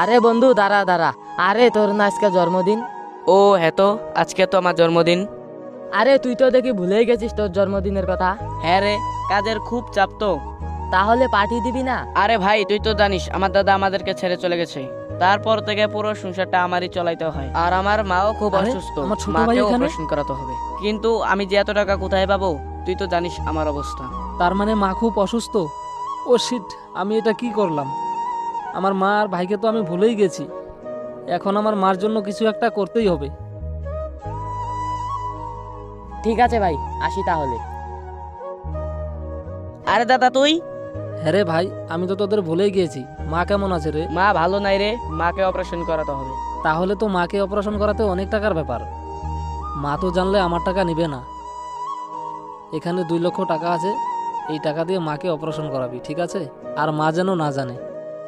আরে বন্ধু দাঁড়া দাঁড়া, আরে তোর না আজকে জন্মদিন? ও হ্যাঁ, তো আজকে তো আমার জন্মদিন। আরে তুই তো দেখি ভুলেই গেছিস তোর জন্মদিনের কথা। হ্যাঁ রে, কাজের খুব চাপ তো। তাহলে পার্টি দিবি না? আরে ভাই, তুই তো জানিস আমার দাদা আমাদেরকে ছেড়ে চলে গেছে। তারপর থেকে পুরো সংসারটা আমারই চালাইতে হয়, আর আমার মাও খুব আরে, অসুস্থ। আমার ছোট ভাই মাকে এখানে? অপারেশন করাতে হবে, কিন্তু আমি যে এত টাকা কোথায় পাবো? তুই তো জানিস আমার অবস্থা। তার মানে মা খুব অসুস্থ? ও শিট, আমি এটা কি করলাম? আমার মা আর ভাইকে তো আমি ভুলেই গেছি। এখন আমার মার জন্য কিছু একটা করতেই হবে। ঠিক আছে ভাই, আসি তাহলে। আরে দাদা তুই? হ্যাঁ রে ভাই, আমি তো তোদের ভুলেই গিয়েছি। মা কেমন আছে রে? মা ভালো নাই রে, মাকে অপারেশন করাতে হবে। তাহলে তো মাকে অপারেশন করাতে অনেক টাকার ব্যাপার। মা তো জানলে আমার টাকা নিবে না। এখানে 2 লক্ষ টাকা আছে, এই টাকা দিয়ে মাকে অপারেশন করাবি, ঠিক আছে? আর মা যেন না জানে।